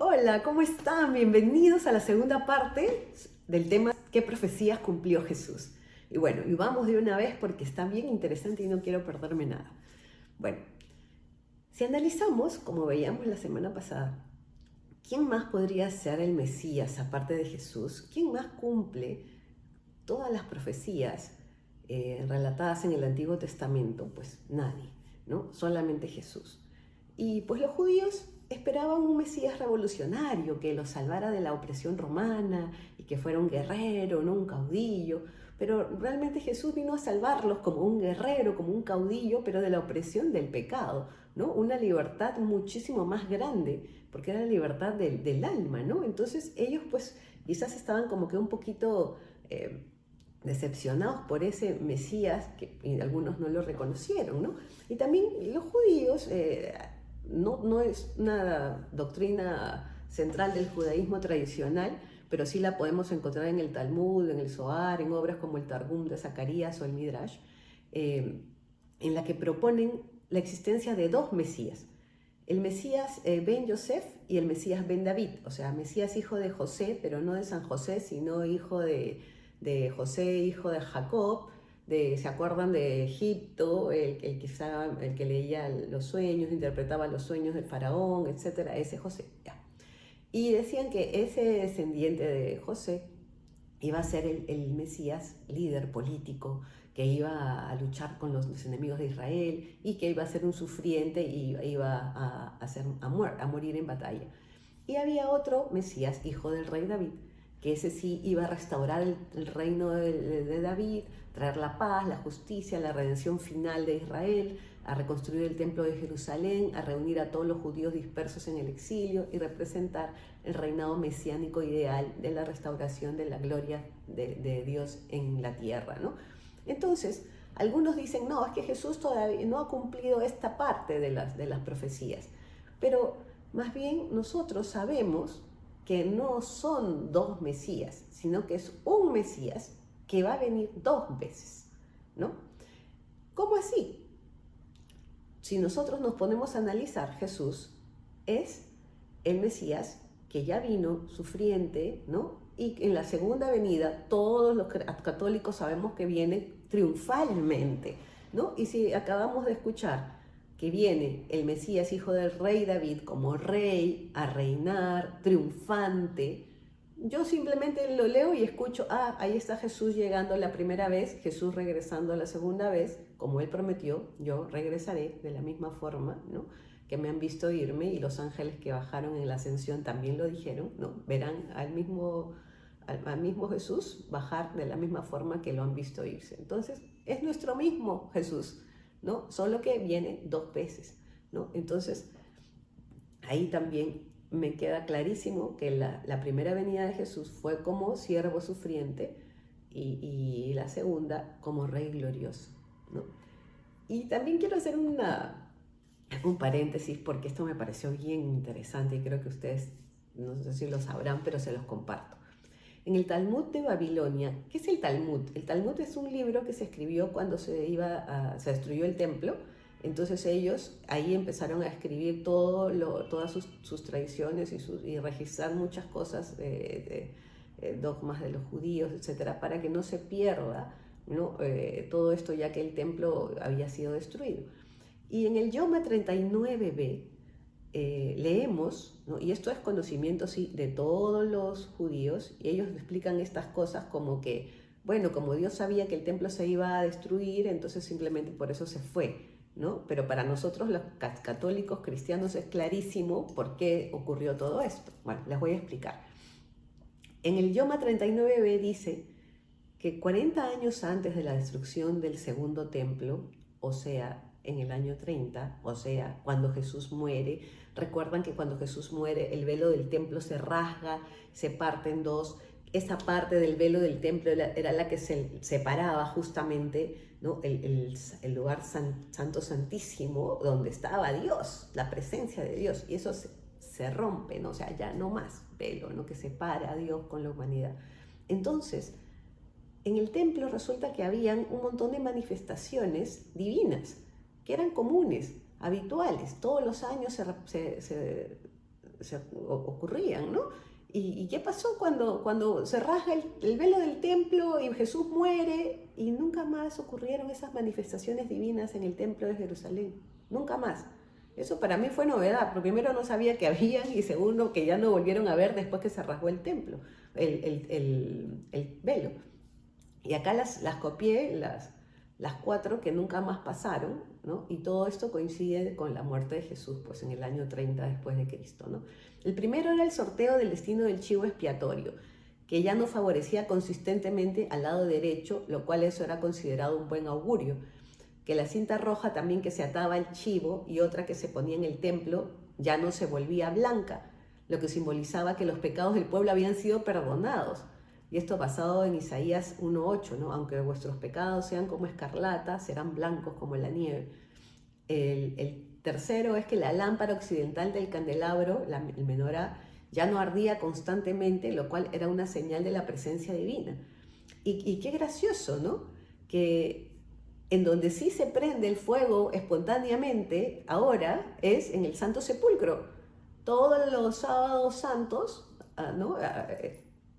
Hola, ¿cómo están? Bienvenidos a la segunda parte del tema ¿qué profecías cumplió Jesús? Y bueno, y vamos de una vez porque está bien interesante y no quiero perderme nada. Bueno, si analizamos, como veíamos la semana pasada, ¿quién más podría ser el Mesías aparte de Jesús? ¿Quién más cumple todas las profecías relatadas en el Antiguo Testamento? Pues nadie, ¿no? Solamente Jesús. Y pues los judíos esperaban un Mesías revolucionario que los salvara de la opresión romana y que fuera un guerrero, no un caudillo. Pero realmente Jesús vino a salvarlos como un guerrero, como un caudillo, pero de la opresión del pecado, ¿no? Una libertad muchísimo más grande, porque era la libertad del alma, ¿no? Entonces ellos pues quizás estaban como que un poquito decepcionados por ese Mesías, que algunos no lo reconocieron, ¿no? Y también los judíos, no es una doctrina central del judaísmo tradicional, pero sí la podemos encontrar en el Talmud, en el Zohar, en obras como el Targum de Zacarías o el Midrash, eh, en la que proponen la existencia de dos Mesías. El Mesías Ben Yosef y el Mesías Ben David, o sea, Mesías hijo de José, pero no de San José, sino hijo de José, hijo de Jacob, ¿se acuerdan de Egipto? El que leía los sueños, interpretaba los sueños del faraón, etcétera, ese José. Ya. Y decían que ese descendiente de José iba a ser el Mesías líder político, que iba a luchar con los enemigos de Israel y que iba a ser un sufriente y iba a morir en batalla. Y había otro Mesías, hijo del rey David, que ese sí iba a restaurar el reino de David, traer la paz, la justicia, la redención final de Israel, a reconstruir el templo de Jerusalén, a reunir a todos los judíos dispersos en el exilio y representar el reinado mesiánico ideal de la restauración de la gloria de Dios en la tierra, ¿no? Entonces, algunos dicen, no, es que Jesús todavía no ha cumplido esta parte de las profecías, pero más bien nosotros sabemos que no son dos Mesías, sino que es un Mesías que va a venir dos veces, ¿no? ¿Cómo así? Si nosotros nos ponemos a analizar, Jesús es el Mesías que ya vino sufriente, ¿no? Y en la segunda venida todos los católicos sabemos que viene triunfalmente, ¿no? Y si acabamos de escuchar que viene el Mesías, hijo del rey David, como rey, a reinar, triunfante, yo simplemente lo leo y escucho, ahí está Jesús llegando la primera vez, Jesús regresando la segunda vez, como Él prometió, yo regresaré de la misma forma, ¿no? Que me han visto irme y los ángeles que bajaron en la ascensión también lo dijeron, ¿no? Verán al mismo Jesús bajar de la misma forma que lo han visto irse. Entonces, es nuestro mismo Jesús, ¿no? Solo que viene dos veces, ¿no? Entonces, ahí también me queda clarísimo que la primera venida de Jesús fue como siervo sufriente y la segunda como rey glorioso, ¿no? Y también quiero hacer un paréntesis porque esto me pareció bien interesante y creo que ustedes, no sé si lo sabrán, pero se los comparto. En el Talmud de Babilonia, ¿qué es el Talmud? El Talmud es un libro que se escribió cuando se destruyó el templo. Entonces ellos ahí empezaron a escribir todas sus tradiciones y registrar muchas cosas, dogmas de los judíos, etcétera, para que no se pierda, ¿no? Todo esto, ya que el templo había sido destruido. Y en el Yoma 39b leemos, ¿no? Y esto es conocimiento sí, de todos los judíos, y ellos explican estas cosas como que, bueno, como Dios sabía que el templo se iba a destruir, entonces simplemente por eso se fue, ¿no? Pero para nosotros los católicos cristianos es clarísimo por qué ocurrió todo esto. Bueno, les voy a explicar. En el Yoma 39b dice que 40 años antes de la destrucción del segundo templo, o sea, en el año 30, o sea, cuando Jesús muere, recuerdan que cuando Jesús muere el velo del templo se rasga, se parte en dos. Esa parte del velo del templo era la que se separaba justamente, ¿no? el lugar santo santísimo donde estaba Dios, la presencia de Dios, y eso se rompe, ¿no? O sea, ya no más velo, ¿no? Que separa a Dios con la humanidad. Entonces, en el templo resulta que habían un montón de manifestaciones divinas que eran comunes, habituales. Todos los años ocurrían, ¿no? ¿Y qué pasó cuando se rasga el velo del templo y Jesús muere y nunca más ocurrieron esas manifestaciones divinas en el templo de Jerusalén? Nunca más. Eso para mí fue novedad, porque primero no sabía que habían y segundo que ya no volvieron a ver después que se rasgó el templo, el velo. Y acá las copié, las 4 que nunca más pasaron, ¿no? Y todo esto coincide con la muerte de Jesús, pues en el año 30 después de Cristo, ¿no? El primero era el sorteo del destino del chivo expiatorio, que ya no favorecía consistentemente al lado derecho, lo cual eso era considerado un buen augurio. Que la cinta roja también que se ataba al chivo y otra que se ponía en el templo ya no se volvía blanca, lo que simbolizaba que los pecados del pueblo habían sido perdonados. Y esto basado en Isaías 1:8, ¿no? Aunque vuestros pecados sean como escarlata, serán blancos como la nieve. El tercero es que la lámpara occidental del candelabro, el menorá, ya no ardía constantemente, lo cual era una señal de la presencia divina. Y qué gracioso, ¿no? Que en donde sí se prende el fuego espontáneamente ahora es en el Santo Sepulcro. Todos los sábados santos, ¿no?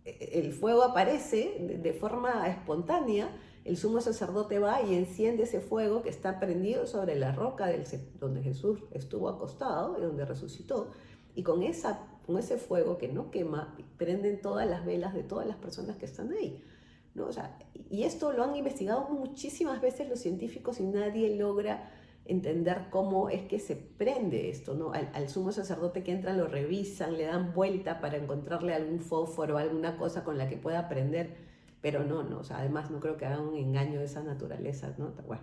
El fuego aparece de forma espontánea, el sumo sacerdote va y enciende ese fuego que está prendido sobre la roca donde Jesús estuvo acostado y donde resucitó, y con ese fuego que no quema, prenden todas las velas de todas las personas que están ahí, ¿no? O sea, y esto lo han investigado muchísimas veces los científicos y nadie logra entender cómo es que se prende esto, ¿no? Al sumo sacerdote que entran, lo revisan, le dan vuelta para encontrarle algún fósforo, alguna cosa con la que pueda prender, pero no, o sea, además no creo que haga un engaño de esa naturaleza, ¿no? Bueno.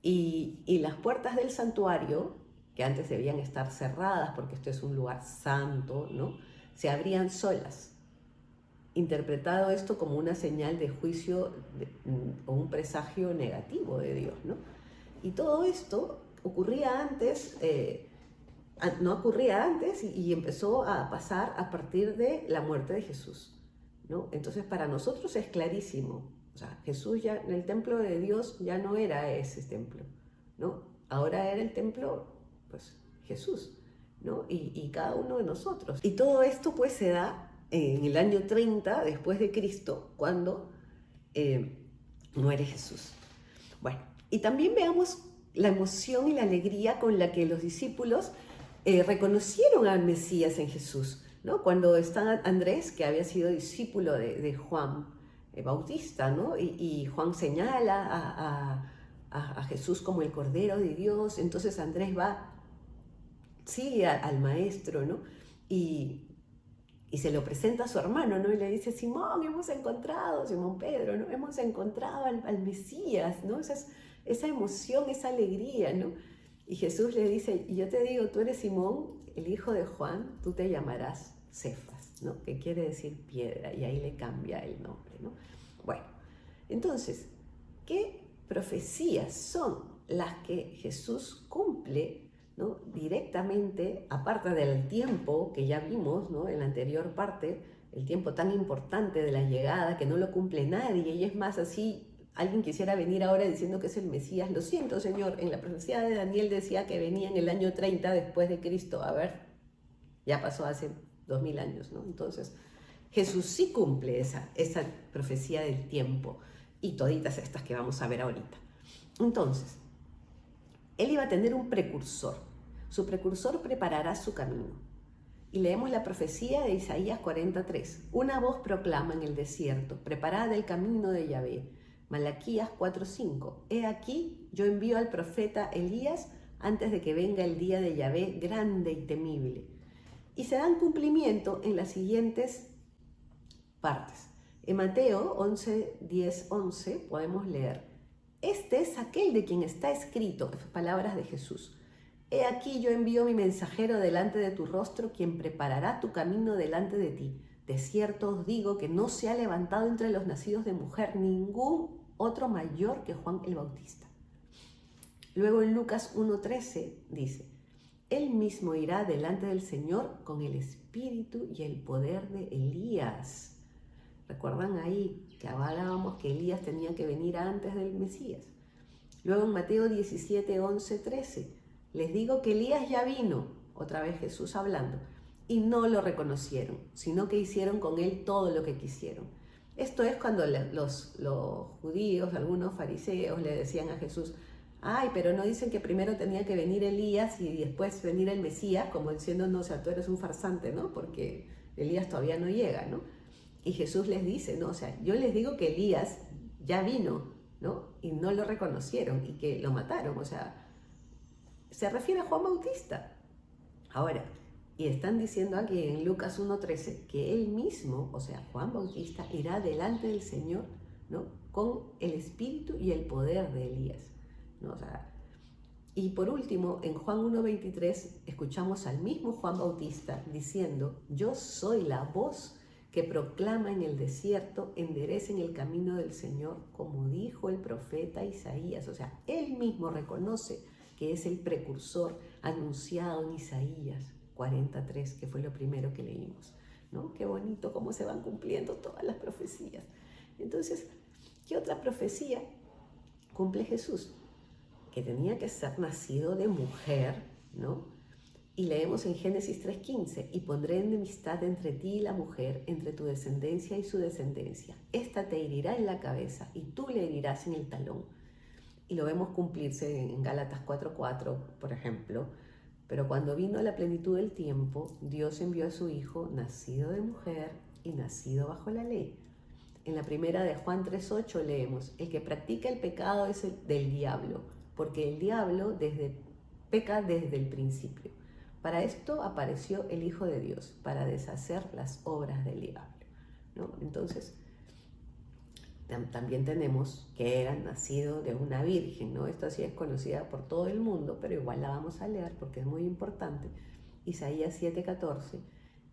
Y las puertas del santuario, que antes debían estar cerradas porque esto es un lugar santo, ¿no? Se abrían solas, interpretado esto como una señal de juicio o un presagio negativo de Dios, ¿no? Y todo esto ocurría antes, no ocurría antes y empezó a pasar a partir de la muerte de Jesús, ¿no? Entonces para nosotros es clarísimo, o sea, Jesús ya, en el templo de Dios ya no era ese templo, ¿no? Ahora era el templo, pues, Jesús, ¿no? Y cada uno de nosotros. Y todo esto pues se da en el año 30 después de Cristo, cuando muere Jesús. Bueno, y también veamos la emoción y la alegría con la que los discípulos reconocieron al Mesías en Jesús, ¿no? Cuando está Andrés, que había sido discípulo de Juan Bautista, ¿no? Y Juan señala a Jesús como el Cordero de Dios, entonces Andrés sigue al maestro, ¿no? Y se lo presenta a su hermano, ¿no? Y le dice, Simón Pedro, ¿no? Hemos encontrado al Mesías, ¿no? Esa emoción, esa alegría, ¿no? Y Jesús le dice, y yo te digo, tú eres Simón, el hijo de Juan, tú te llamarás Cefas, ¿no? Que quiere decir piedra, y ahí le cambia el nombre, ¿no? Bueno, entonces, ¿qué profecías son las que Jesús cumple, ¿no? Directamente, aparte del tiempo que ya vimos, ¿no? En la anterior parte, el tiempo tan importante de la llegada que no lo cumple nadie, y es más, así alguien quisiera venir ahora diciendo que es el Mesías, lo siento, Señor, en la profecía de Daniel decía que venía en el año 30 después de Cristo, a ver, ya pasó hace 2000 años, ¿no? Entonces Jesús sí cumple esa profecía del tiempo y toditas estas que vamos a ver ahorita. Entonces, él iba a tener un precursor. Su precursor preparará su camino. Y leemos la profecía de Isaías 43. Una voz proclama en el desierto, preparad el camino de Yahvé. Malaquías 4:5. He aquí, yo envío al profeta Elías antes de que venga el día de Yahvé grande y temible. Y se dan cumplimiento en las siguientes partes. En Mateo 11:10-11 podemos leer: este es aquel de quien está escrito, palabras de Jesús. He aquí yo envío mi mensajero delante de tu rostro, quien preparará tu camino delante de ti. De cierto os digo que no se ha levantado entre los nacidos de mujer ningún otro mayor que Juan el Bautista. Luego en Lucas 1:13 dice: él mismo irá delante del Señor con el espíritu y el poder de Elías. ¿Recuerdan ahí que hablábamos que Elías tenía que venir antes del Mesías? Luego en Mateo 17:11-13, les digo que Elías ya vino otra vez Jesús hablando, y no lo reconocieron, sino que hicieron con él todo lo que quisieron. Esto es cuando los judíos, algunos fariseos le decían a Jesús, ay, pero no dicen que primero tenía que venir Elías y después venir el Mesías, como diciendo, no, o sea, tú eres un farsante, ¿no? Porque Elías todavía no llega, ¿no? Y Jesús les dice, no, o sea, yo les digo que Elías ya vino, ¿no? Y no lo reconocieron y que lo mataron, o sea, se refiere a Juan Bautista. Ahora, y están diciendo aquí en Lucas 1:13 que él mismo, o sea, Juan Bautista, irá delante del Señor, ¿no? Con el espíritu y el poder de Elías, ¿no? O sea, y por último, en Juan 1:23 escuchamos al mismo Juan Bautista diciendo, yo soy la voz que proclama en el desierto, enderecen el camino del Señor, como dijo el profeta Isaías. O sea, él mismo reconoce que es el precursor anunciado en Isaías 43, que fue lo primero que leímos, ¿no? Qué bonito cómo se van cumpliendo todas las profecías. Entonces, ¿qué otra profecía cumple Jesús? Que tenía que ser nacido de mujer, ¿no? Y leemos en Génesis 3:15, y pondré enemistad entre ti y la mujer, entre tu descendencia y su descendencia. Esta te herirá en la cabeza y tú le herirás en el talón. Y lo vemos cumplirse en Gálatas 4:4, por ejemplo. Pero cuando vino la plenitud del tiempo, Dios envió a su Hijo, nacido de mujer y nacido bajo la ley. En la primera de Juan 3:8 leemos, el que practica el pecado es el del diablo, porque el diablo peca desde el principio. Para esto apareció el Hijo de Dios, para deshacer las obras del diablo, ¿no? Entonces, también tenemos que era nacido de una virgen, ¿no? Esto sí es conocida por todo el mundo, pero igual la vamos a leer porque es muy importante. Isaías 7:14,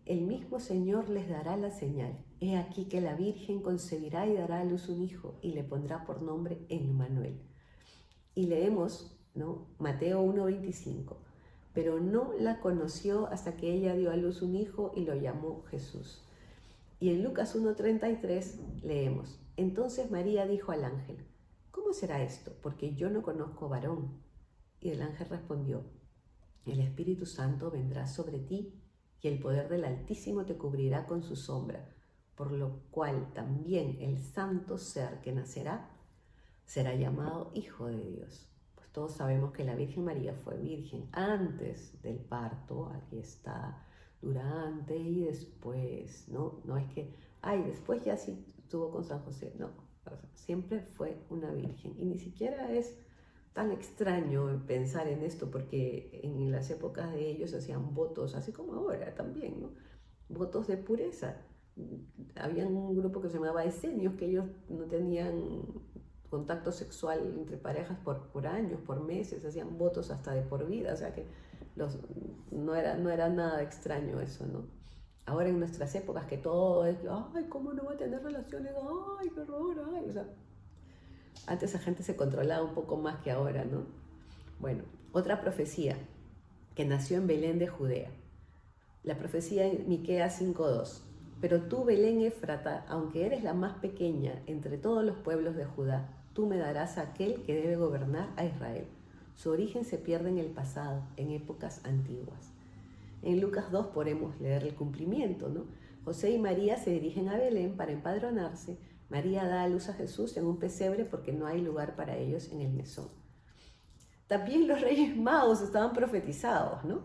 el mismo Señor les dará la señal. He aquí que la virgen concebirá y dará a luz un hijo y le pondrá por nombre Emmanuel. Y leemos, ¿no? Mateo 1:25, pero no la conoció hasta que ella dio a luz un hijo y lo llamó Jesús. Y en Lucas 1:33 leemos, entonces María dijo al ángel, ¿cómo será esto? Porque yo no conozco varón. Y el ángel respondió, el Espíritu Santo vendrá sobre ti y el poder del Altísimo te cubrirá con su sombra, por lo cual también el santo ser que nacerá será llamado Hijo de Dios. Pues todos sabemos que la Virgen María fue virgen antes del parto, aquí está, durante y después, ¿no? No es que, ay, después ya sí estuvo con San José, no, siempre fue una virgen. Y ni siquiera es tan extraño pensar en esto, porque en las épocas de ellos hacían votos, así como ahora también, ¿no? Votos de pureza. Había un grupo que se llamaba esenios, que ellos no tenían contacto sexual entre parejas por años, por meses, hacían votos hasta de por vida, o sea que no era nada extraño eso, ¿no? Ahora en nuestras épocas que todo es, ay, ¿cómo no va a tener relaciones? Ay, qué horror, ay, o sea, antes la gente se controlaba un poco más que ahora, ¿no? Bueno, otra profecía que nació en Belén de Judea. La profecía en Miqueas 5:2. Pero tú, Belén Éfrata, aunque eres la más pequeña entre todos los pueblos de Judá, tú me darás a aquel que debe gobernar a Israel. Su origen se pierde en el pasado, en épocas antiguas. En Lucas 2 podemos leer el cumplimiento, ¿no? José y María se dirigen a Belén para empadronarse. María da a luz a Jesús en un pesebre porque no hay lugar para ellos en el mesón. También los reyes magos estaban profetizados, ¿no?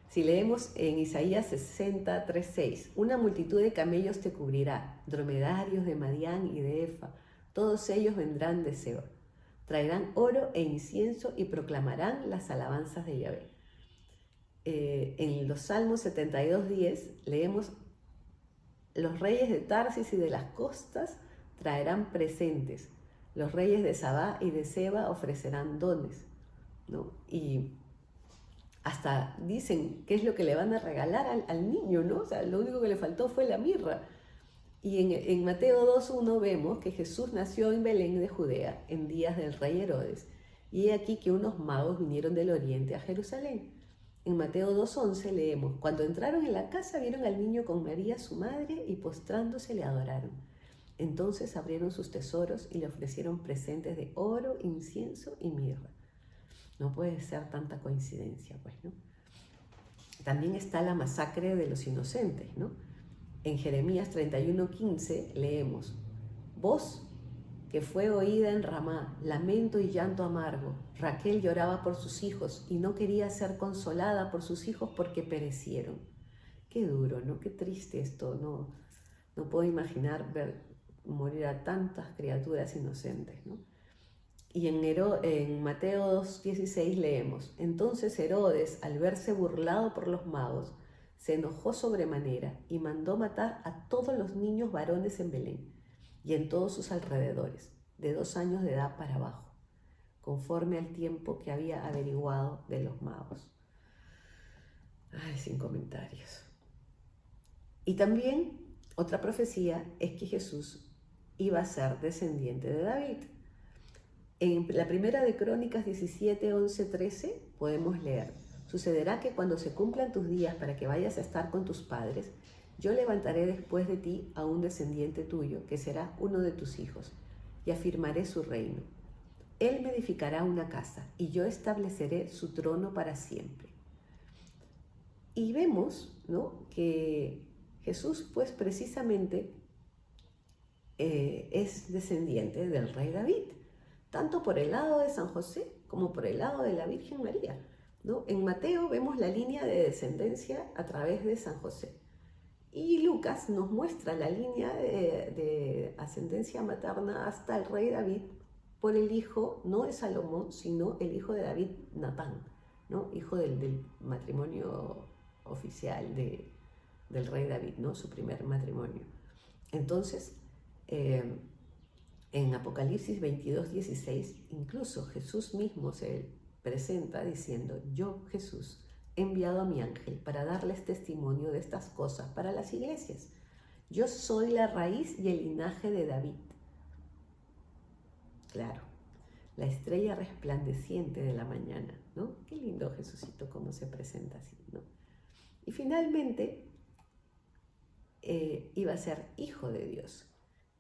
Si leemos en Isaías 60:3-6, una multitud de camellos te cubrirá, dromedarios de Madián y de Efa, todos ellos vendrán de Seor. Traerán oro e incienso y proclamarán las alabanzas de Yahvé. En los Salmos 72:10 leemos, los reyes de Tarsis y de las costas traerán presentes, los reyes de Sabá y de Seba ofrecerán dones, ¿no? Y hasta dicen qué es lo que le van a regalar al niño, ¿no? O sea, lo único que le faltó fue la mirra. Y en Mateo 2:1 vemos que Jesús nació en Belén de Judea en días del rey Herodes. Y he aquí que unos magos vinieron del oriente a Jerusalén. En Mateo 2:11 leemos, cuando entraron en la casa vieron al niño con María su madre y postrándose le adoraron. Entonces abrieron sus tesoros y le ofrecieron presentes de oro, incienso y mirra. No puede ser tanta coincidencia, pues, ¿no? también está la masacre de los inocentes, ¿no? En Jeremías 31:15 leemos: voz que fue oída en Ramá, lamento y llanto amargo. Raquel lloraba por sus hijos y no quería ser consolada por sus hijos porque perecieron. Qué duro, ¿no? Qué triste esto, ¿no? No puedo imaginar ver morir a tantas criaturas inocentes, ¿no? Y en Mateo 2:16 leemos: entonces Herodes, al verse burlado por los magos, se enojó sobremanera y mandó matar a todos los niños varones en Belén y en todos sus alrededores, de 2 años de edad para abajo, conforme al tiempo que había averiguado de los magos. Ay, sin comentarios. Y también otra profecía es que Jesús iba a ser descendiente de David. En la primera de Crónicas 17, 11, 13 podemos leer: sucederá que cuando se cumplan tus días para que vayas a estar con tus padres, yo levantaré después de ti a un descendiente tuyo, que será uno de tus hijos, y afirmaré su reino. Él me edificará una casa, y yo estableceré su trono para siempre. Y vemos, ¿no?, que Jesús, pues precisamente, es descendiente del rey David, tanto por el lado de San José como por el lado de la Virgen María, ¿no? En Mateo vemos la línea de descendencia a través de San José. Y Lucas nos muestra la línea de ascendencia materna hasta el rey David por el hijo, no de Salomón, sino el hijo de David, Natán, ¿no? Hijo del matrimonio oficial del rey David, ¿no? Su primer matrimonio. Entonces, en Apocalipsis 22:16, incluso Jesús mismo se presenta diciendo: yo, Jesús, he enviado a mi ángel para darles testimonio de estas cosas para las iglesias. Yo soy la raíz y el linaje de David. Claro, la estrella resplandeciente de la mañana, ¿no? Qué lindo Jesucito cómo se presenta así, ¿no? Y finalmente iba a ser hijo de Dios.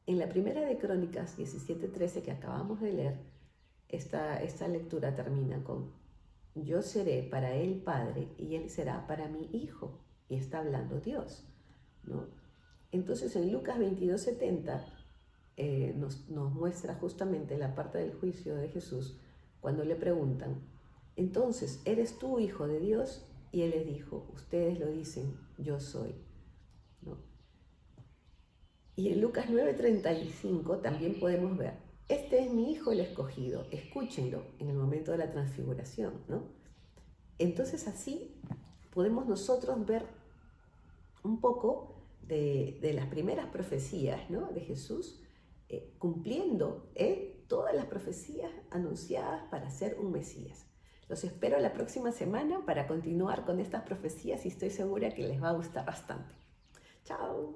En la primera de Crónicas 17:13 que acabamos de leer, esta lectura termina con: yo seré para él padre y él será para mí hijo. Y está hablando Dios, ¿no? Entonces en Lucas 22:70 nos muestra justamente la parte del juicio de Jesús, cuando le preguntan: entonces, ¿eres tú hijo de Dios? Y él les dijo: ustedes lo dicen, yo soy, ¿no? Y en Lucas 9:35 también podemos ver: este es mi hijo el escogido, escúchenlo, en el momento de la transfiguración, ¿no? Entonces así podemos nosotros ver un poco de las primeras profecías, ¿no?, de Jesús, cumpliendo todas las profecías anunciadas para ser un Mesías. Los espero la próxima semana para continuar con estas profecías y estoy segura que les va a gustar bastante. ¡Chao!